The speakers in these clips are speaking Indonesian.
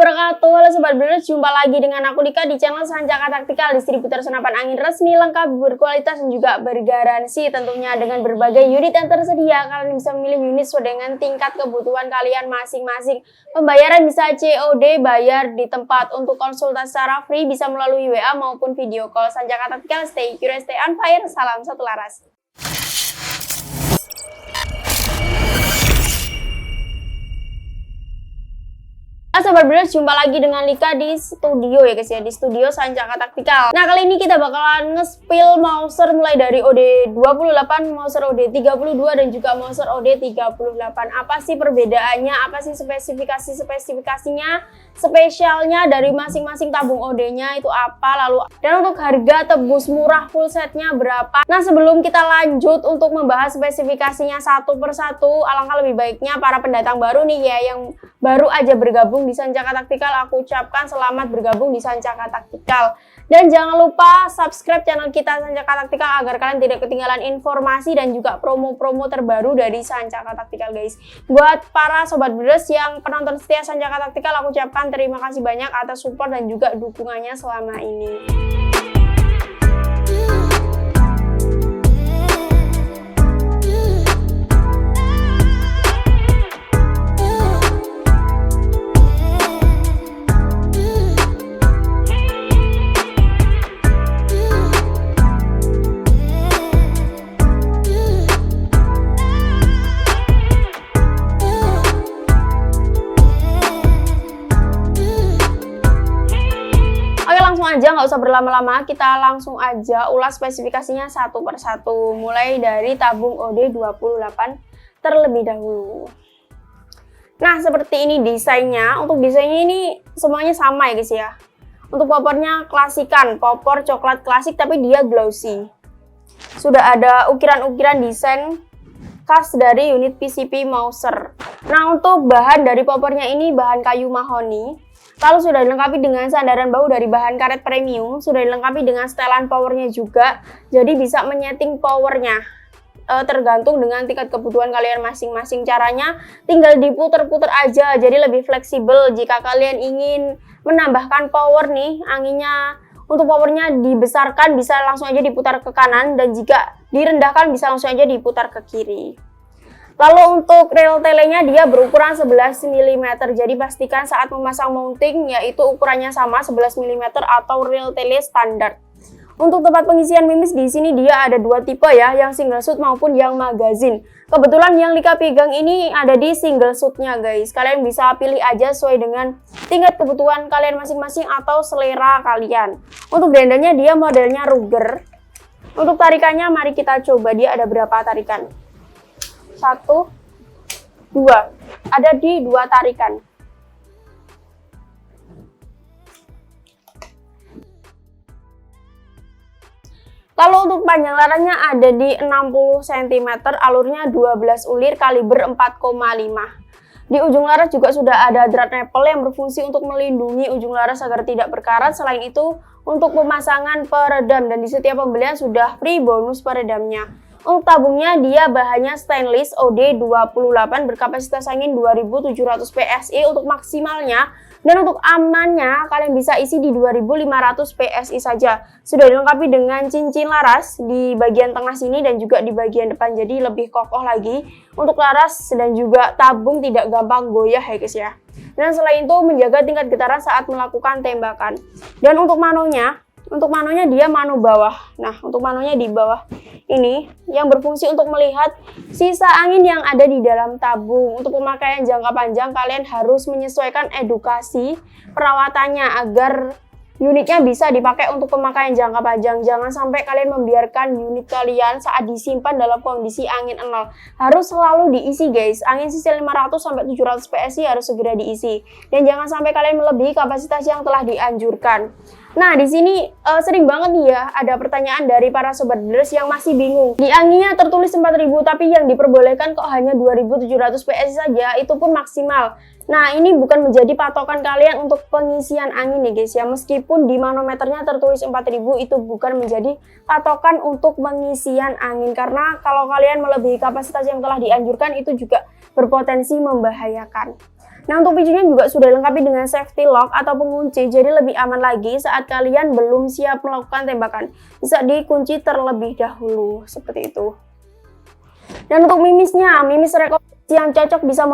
wabarakatuh. Halo Sobat Briders, jumpa lagi dengan aku Dika di channel Sancaka Taktikal, distributor senapan angin resmi, lengkap, berkualitas, dan juga bergaransi. Tentunya dengan berbagai unit yang tersedia, kalian bisa memilih unit sesuai dengan tingkat kebutuhan kalian masing-masing. Pembayaran bisa COD, bayar di tempat. Untuk konsultasi secara free bisa melalui WA maupun video call. Sancaka Taktikal, stay curious, stay on fire. Salam satu laras. Sobat Briders, jumpa lagi dengan Lika di studio ya guys ya, di studio Sancaka Taktikal. Nah, kali ini kita bakalan nge-spill Mauser mulai dari OD28, Mauser OD32, dan juga Mauser OD38. Apa sih perbedaannya, apa sih spesifikasinya, spesialnya dari masing-masing tabung OD-nya itu apa, lalu dan untuk harga tebus murah full setnya berapa. Nah, sebelum kita lanjut untuk membahas spesifikasinya satu persatu, alangkah lebih baiknya para pendatang baru nih ya, yang baru aja bergabung di Sancaka Taktikal, aku ucapkan selamat bergabung di Sancaka Taktikal. Dan jangan lupa subscribe channel kita Sancaka Taktikal agar kalian tidak ketinggalan informasi dan juga promo-promo terbaru dari Sancaka Taktikal guys. Buat para Sobat Briders yang penonton setia Sancaka Taktikal, aku ucapkan terima kasih banyak atas support dan juga dukungannya selama ini. Aja nggak usah berlama-lama, kita langsung aja ulas spesifikasinya satu persatu, mulai dari tabung OD28 terlebih dahulu. Nah, seperti ini desainnya. Untuk desainnya ini semuanya sama ya guys ya. Untuk popornya klasikan, popor coklat klasik tapi dia glossy. Sudah ada ukiran-ukiran desain khas dari unit PCP Mauser. Nah, untuk bahan dari popornya ini bahan kayu mahoni. Lalu sudah dilengkapi dengan sandaran bahu dari bahan karet premium, sudah dilengkapi dengan setelan powernya juga, jadi bisa menyeting powernya tergantung dengan tingkat kebutuhan kalian masing-masing. Caranya tinggal diputer-puter aja, jadi lebih fleksibel. Jika kalian ingin menambahkan power nih, anginnya untuk powernya dibesarkan bisa langsung aja diputar ke kanan, dan jika direndahkan bisa langsung aja diputar ke kiri. Lalu untuk rel telenya dia berukuran 11 mm, jadi pastikan saat memasang mounting yaitu ukurannya sama 11 mm atau rel tele standar. Untuk tempat pengisian mimis di sini dia ada dua tipe ya, yang single shoot maupun yang magazine. Kebetulan yang Lika pegang ini ada di single shootnya guys. Kalian bisa pilih aja sesuai dengan tingkat kebutuhan kalian masing-masing atau selera kalian. Untuk dendanya dia modelnya Ruger. Untuk tarikannya mari kita coba, dia ada berapa tarikan? 1, 2, ada di 2 tarikan. Lalu untuk panjang larasnya ada di 60 cm, alurnya 12 ulir kaliber 4,5. Di ujung laras juga sudah ada drat nipple yang berfungsi untuk melindungi ujung laras agar tidak berkarat. Selain itu untuk pemasangan peredam, dan di setiap pembelian sudah free bonus peredamnya. Untuk tabungnya dia bahannya stainless OD28 berkapasitas angin 2700 PSI untuk maksimalnya, dan untuk amannya kalian bisa isi di 2500 PSI saja. Sudah dilengkapi dengan cincin laras di bagian tengah sini dan juga di bagian depan, jadi lebih kokoh lagi untuk laras, dan juga tabung tidak gampang goyah ya guys ya. Dan selain itu menjaga tingkat getaran saat melakukan tembakan. Dan untuk manonya dia mano bawah. Nah, untuk manonya di bawah ini yang berfungsi untuk melihat sisa angin yang ada di dalam tabung. Untuk pemakaian jangka panjang kalian harus menyesuaikan edukasi perawatannya agar unitnya bisa dipakai untuk pemakaian jangka panjang. Jangan sampai kalian membiarkan unit kalian saat disimpan dalam kondisi angin 0. Harus selalu diisi guys. Angin sisi 500 sampai 700 PSI harus segera diisi. Dan jangan sampai kalian melebihi kapasitas yang telah dianjurkan. Nah, di sini sering banget nih ya ada pertanyaan dari para Sobat Briders yang masih bingung. Di anginnya tertulis 4000 tapi yang diperbolehkan kok hanya 2700 PSI saja, itu pun maksimal. Nah, ini bukan menjadi patokan kalian untuk pengisian angin ya guys ya. Meskipun di manometernya tertulis 4000, itu bukan menjadi patokan untuk pengisian angin. Karena kalau kalian melebihi kapasitas yang telah dianjurkan itu juga berpotensi membahayakan. Nah, untuk pincunya juga sudah dilengkapi dengan safety lock atau pengunci, jadi lebih aman lagi saat kalian belum siap melakukan tembakan. Bisa dikunci terlebih dahulu, seperti itu. Dan untuk mimisnya, mimis rekomendasi yang cocok bisa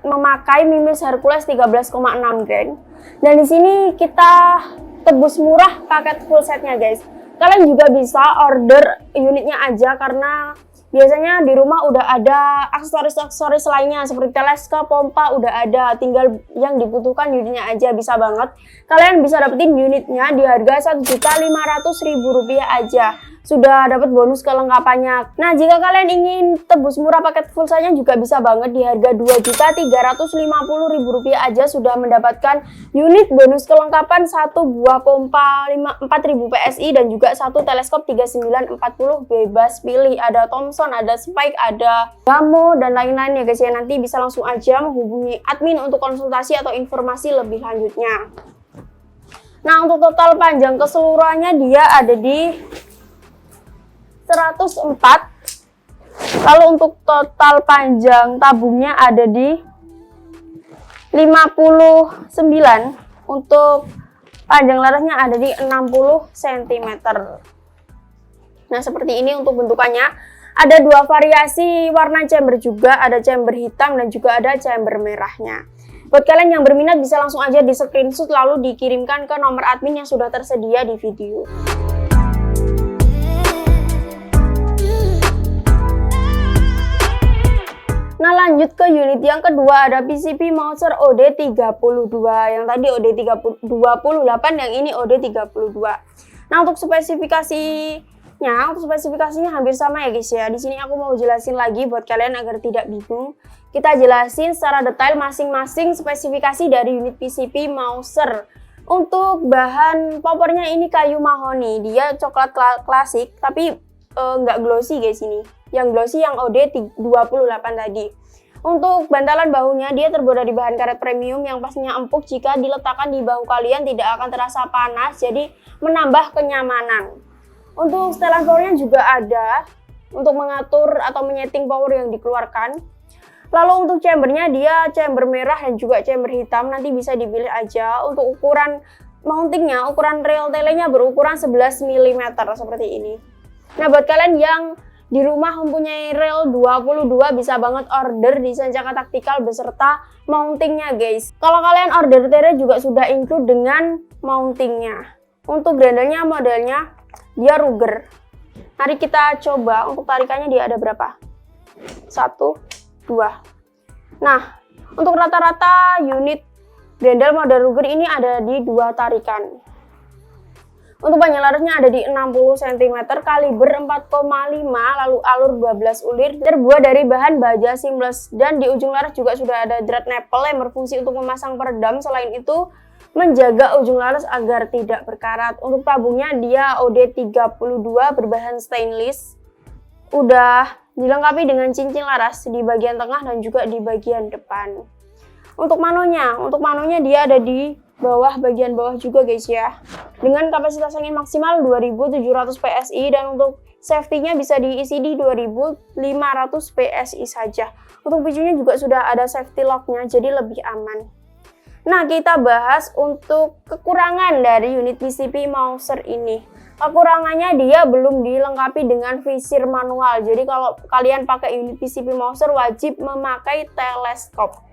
memakai mimis Hercules 13,6 grain. Dan di sini kita tebus murah paket full setnya guys. Kalian juga bisa order unitnya aja karena biasanya di rumah udah ada aksesoris-aksesoris lainnya seperti teleskop, pompa udah ada, tinggal yang dibutuhkan unitnya aja, bisa banget. Kalian bisa dapetin unitnya di harga Rp1.500.000 aja. Sudah dapat bonus kelengkapannya. Nah, jika kalian ingin tebus murah paket full setnya juga bisa banget di harga Rp2.350.000 aja sudah mendapatkan unit bonus kelengkapan 1 buah pompa 4000 PSI dan juga 1 teleskop 3940 bebas pilih. Ada Thomson, ada Spike, ada Gamo dan lain-lain ya guys ya. Nanti bisa langsung aja menghubungi admin untuk konsultasi atau informasi lebih lanjutnya. Nah, untuk total panjang keseluruhannya dia ada di 104. Lalu untuk total panjang tabungnya ada di 59. Untuk panjang larasnya ada di 60 cm. Nah, seperti ini untuk bentukannya. Ada dua variasi warna chamber juga, ada chamber hitam dan juga ada chamber merahnya. Buat kalian yang berminat bisa langsung aja di screenshot lalu dikirimkan ke nomor admin yang sudah tersedia di video. Nah, lanjut ke unit yang kedua, ada PCP Mouser OD32. Yang tadi OD28, yang ini OD32. Nah, untuk spesifikasinya hampir sama ya guys ya. Di sini aku mau jelasin lagi buat kalian agar tidak bingung. Kita jelasin secara detail masing-masing spesifikasi dari unit PCP Mouser. Untuk bahan poppernya ini kayu mahoni. Dia coklat klasik tapi nggak glossy guys ini. Yang glossy yang OD28 tadi. Untuk bantalan bahunya dia terbuat dari bahan karet premium yang pastinya empuk. Jika diletakkan di bahu kalian tidak akan terasa panas, jadi menambah kenyamanan. Untuk setelan powernya juga ada untuk mengatur atau menyeting power yang dikeluarkan. Lalu untuk chambernya dia chamber merah dan juga chamber hitam, nanti bisa dipilih aja. Untuk ukuran mountingnya, ukuran rail telenya berukuran 11 mm seperti ini. Nah, buat kalian yang di rumah mempunyai rail 22 bisa banget order di Sancaka Taktikal beserta mountingnya guys. Kalau kalian order tele juga sudah include dengan mountingnya. Untuk grandelnya modelnya dia Ruger. Mari kita coba untuk tarikannya dia ada berapa? 1, 2. Nah, untuk rata-rata unit grendel model Ruger ini ada di 2 tarikan. Untuk panjang larasnya ada di 60 cm, kaliber 4,5, lalu alur 12 ulir, terbuat dari bahan baja seamless. Dan di ujung laras juga sudah ada drat nipple yang berfungsi untuk memasang peredam. Selain itu, menjaga ujung laras agar tidak berkarat. Untuk tabungnya dia OD32 berbahan stainless. Udah dilengkapi dengan cincin laras di bagian tengah dan juga di bagian depan. Untuk manonya dia ada di bagian bawah juga guys ya. Dengan kapasitas angin maksimal 2700 PSI dan untuk safety-nya bisa diisi di 2500 PSI saja. Untuk pincunya juga sudah ada safety lock-nya jadi lebih aman. Nah, kita bahas untuk kekurangan dari unit PCP Mouser ini. Kekurangannya dia belum dilengkapi dengan visir manual. Jadi kalau kalian pakai unit PCP Mouser wajib memakai teleskop.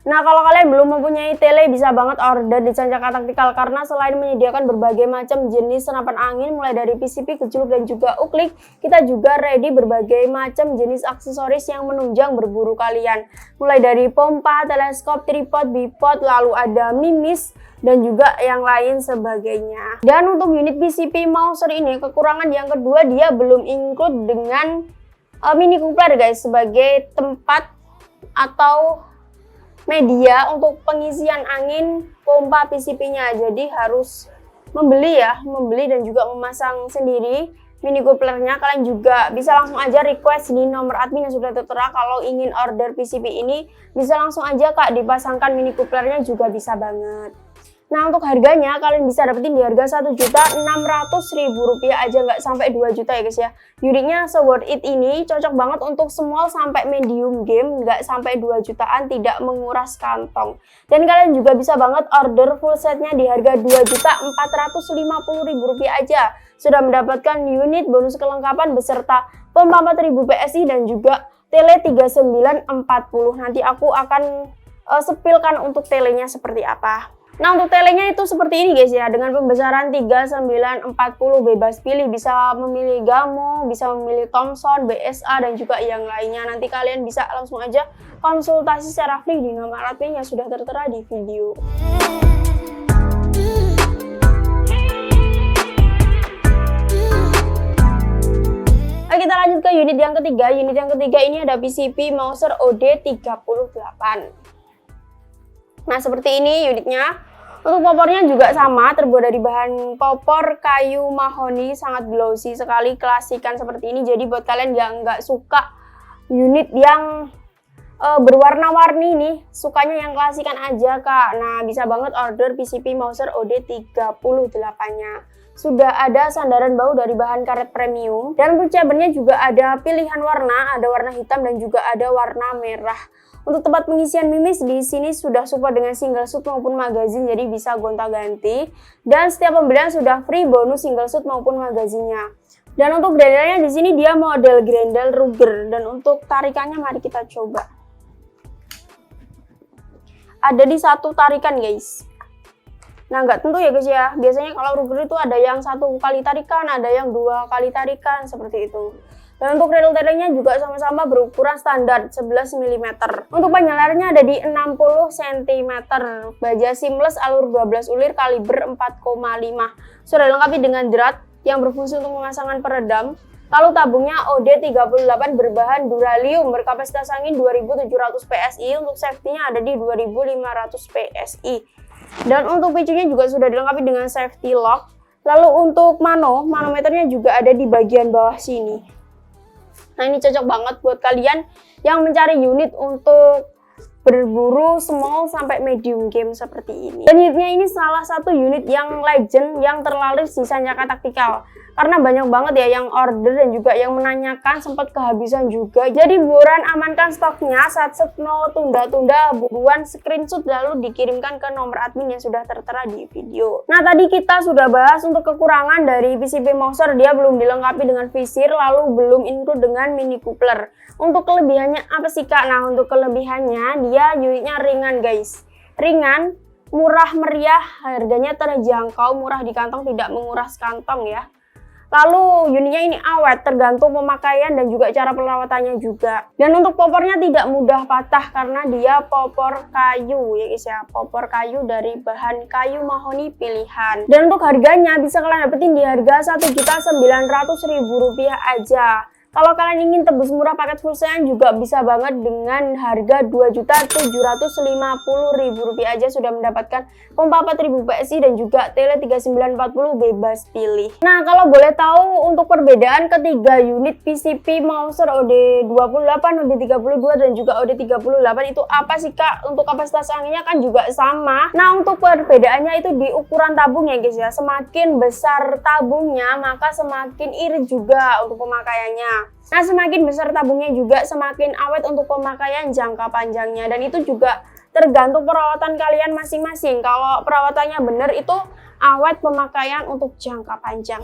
Nah, kalau kalian belum mempunyai tele bisa banget order di Sancaka Taktikal karena selain menyediakan berbagai macam jenis senapan angin mulai dari PCP, keceluk dan juga uklik, kita juga ready berbagai macam jenis aksesoris yang menunjang berburu kalian. Mulai dari pompa, teleskop, tripod, bipod, lalu ada mimis dan juga yang lain sebagainya. Dan untuk unit PCP Mouser ini kekurangan yang kedua dia belum include dengan mini coupler guys sebagai tempat atau media untuk pengisian angin pompa PCP-nya. Jadi harus membeli dan juga memasang sendiri mini couplernya. Kalian juga bisa langsung aja request di nomor admin yang sudah tertera kalau ingin order PCP ini. Bisa langsung aja Kak dipasangkan mini couplernya juga bisa banget. Nah, untuk harganya kalian bisa dapetin di harga Rp1.600.000 aja, nggak sampai 2 juta ya guys ya. Unitnya se-worth it ini, cocok banget untuk small sampai medium game, nggak sampai 2 jutaan, tidak menguras kantong. Dan kalian juga bisa banget order full setnya di harga Rp2.450.000 aja. Sudah mendapatkan unit bonus kelengkapan beserta pompa 4000 PSI dan juga tele 3940. Nanti aku akan sepilkan untuk telenya seperti apa. Nah, untuk telenya itu seperti ini guys ya, dengan pembesaran 3940, bebas pilih, bisa memilih Gamo, bisa memilih Thomson, BSA dan juga yang lainnya. Nanti kalian bisa langsung aja konsultasi secara free di nomor admin yang sudah tertera di video. Oke, kita lanjut ke unit yang ketiga. Unit yang ketiga ini ada PCP Mouser OD38. Nah, seperti ini unitnya. Untuk popornya juga sama, terbuat dari bahan popor kayu mahoni, sangat glossy sekali, klasikan seperti ini. Jadi buat kalian yang nggak suka unit yang berwarna-warni nih, sukanya yang klasikan aja kak. Nah, bisa banget order PCP Mouser OD38-nya. Sudah ada sandaran bahu dari bahan karet premium. Dan untuk cabernya juga ada pilihan warna, ada warna hitam dan juga ada warna merah. Untuk tempat pengisian mimis di sini sudah support dengan single shoot maupun magazin, jadi bisa gonta-ganti. Dan setiap pembelian sudah free bonus single shoot maupun magazinnya. Dan untuk grendelnya di sini dia model grendel Ruger. Dan untuk tarikannya mari kita coba. Ada di satu tarikan guys. Nah, nggak tentu ya guys ya. Biasanya kalau Ruger itu ada yang 1 kali tarikan, ada yang 2 kali tarikan seperti itu. Dan untuk reel-tailnya juga sama-sama berukuran standar 11 mm. Untuk panjang layarnya ada di 60 cm. Baja seamless alur 12 ulir kaliber 4,5. Sudah dilengkapi dengan drat yang berfungsi untuk pemasangan peredam. Lalu tabungnya OD38 berbahan duralium berkapasitas angin 2700 PSI. Untuk safety-nya ada di 2500 PSI. Dan untuk picunya juga sudah dilengkapi dengan safety lock. Lalu untuk manometernya juga ada di bagian bawah sini. Nah, ini cocok banget buat kalian yang mencari unit untuk berburu small sampai medium game seperti ini. Dan unitnya ini salah satu unit yang legend yang terlaris di Sanjaka Taktikal. Karena banyak banget ya yang order dan juga yang menanyakan, sempat kehabisan juga. Jadi buruan amankan stoknya, satset no tunda-tunda, buruan screenshot lalu dikirimkan ke nomor admin yang sudah tertera di video. Nah, tadi kita sudah bahas untuk kekurangan dari PCP Mouser, dia belum dilengkapi dengan visir, lalu belum include dengan mini coupler. Untuk kelebihannya apa sih kak? Nah, untuk kelebihannya dia unitnya ringan guys. Ringan, murah meriah, harganya terjangkau, murah di kantong, tidak menguras kantong ya. Lalu unitnya ini awet, tergantung pemakaian dan juga cara perawatannya juga. Dan untuk popornya tidak mudah patah karena dia popor kayu ya guys ya. Popor kayu dari bahan kayu mahoni pilihan. Dan untuk harganya bisa kalian dapetin di harga Rp1.900.000 aja. Kalau kalian ingin tebus murah paket full set juga bisa banget dengan harga Rp2.750.000 aja, sudah mendapatkan pompa 4000 PSI dan juga tele 3940 bebas pilih. Nah, kalau boleh tahu untuk perbedaan ketiga unit PCP Mouser OD28, OD32 dan juga OD38 itu apa sih kak? Untuk kapasitas anginnya kan juga sama. Nah, untuk perbedaannya itu di ukuran tabung ya guys ya. Semakin besar tabungnya maka semakin irit juga untuk pemakaiannya. Nah, semakin besar tabungnya juga semakin awet untuk pemakaian jangka panjangnya. Dan itu juga tergantung perawatan kalian masing-masing. Kalau perawatannya benar itu awet pemakaian untuk jangka panjang.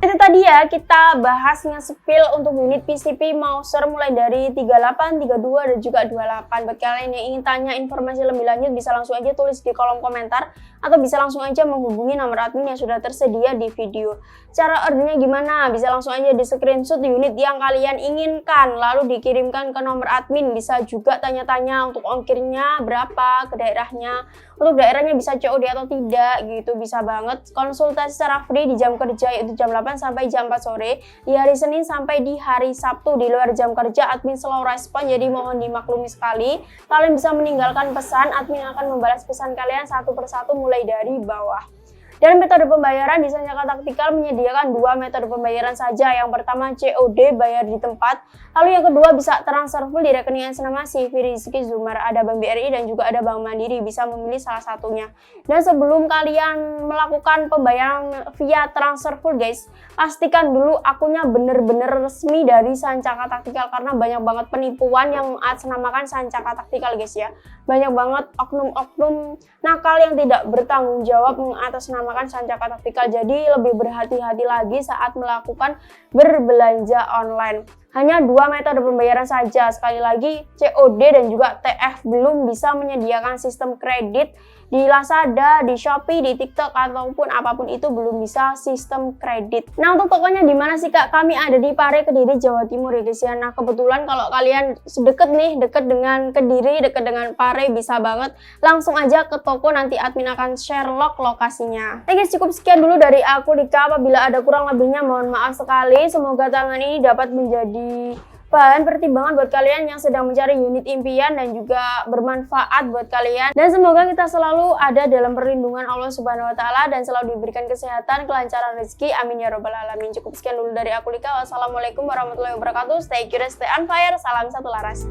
Itu tadi ya kita bahas nge-spill untuk unit PCP Mouser mulai dari 38, 32 dan juga 28. Buat kalian yang ingin tanya informasi lebih lanjut bisa langsung aja tulis di kolom komentar atau bisa langsung aja menghubungi nomor admin yang sudah tersedia di video. Cara ordernya gimana? Bisa langsung aja di screenshot unit yang kalian inginkan lalu dikirimkan ke nomor admin. Bisa juga tanya-tanya untuk ongkirnya berapa ke daerahnya. Untuk daerahnya bisa COD atau tidak gitu, bisa banget. Konsultasi secara free di jam kerja yaitu jam 8 sampai jam 4 sore, di hari Senin sampai di hari Sabtu. Di luar jam kerja admin slow respon, jadi mohon dimaklumi sekali. Kalian bisa meninggalkan pesan, admin akan membalas pesan kalian satu persatu mulai dari bawah. Dan metode pembayaran di Sancaka Taktikal menyediakan dua metode pembayaran saja. Yang pertama COD, bayar di tempat. Lalu yang kedua bisa transfer full di rekening atas nama CV Rizky Zumar. Ada Bank BRI dan juga ada Bank Mandiri, bisa memilih salah satunya. Dan sebelum kalian melakukan pembayaran via transfer full guys, pastikan dulu akunnya bener-bener resmi dari Sancaka Taktikal, karena banyak banget penipuan yang mengatasnamakan Sancaka Taktikal guys ya. Banyak banget oknum-oknum nakal yang tidak bertanggung jawab mengatasnamakan Sancaka Taktikal. Jadi lebih berhati-hati lagi saat melakukan berbelanja online. Hanya dua metode pembayaran saja. Sekali lagi, COD dan juga TF. Belum bisa menyediakan sistem kredit di Lazada, di Shopee, di TikTok, ataupun apapun itu belum bisa sistem kredit. Nah, untuk tokonya di mana sih Kak? Kami ada di Pare, Kediri, Jawa Timur ya guys ya. Nah, kebetulan kalau kalian deket nih, deket dengan Kediri, deket dengan Pare, bisa banget langsung aja ke toko, nanti admin akan share log lokasinya. Oke guys, cukup sekian dulu dari aku Dika. Apabila ada kurang lebihnya mohon maaf sekali. Semoga tangan ini dapat menjadi bahan pertimbangan buat kalian yang sedang mencari unit impian dan juga bermanfaat buat kalian. Dan semoga kita selalu ada dalam perlindungan Allah Subhanahu wa taala dan selalu diberikan kesehatan, kelancaran rezeki. Amin ya robbal alamin. Cukup sekian dulu dari aku Lika. Wassalamualaikum warahmatullahi wabarakatuh. Stay curious, stay on fire. Salam satu laras.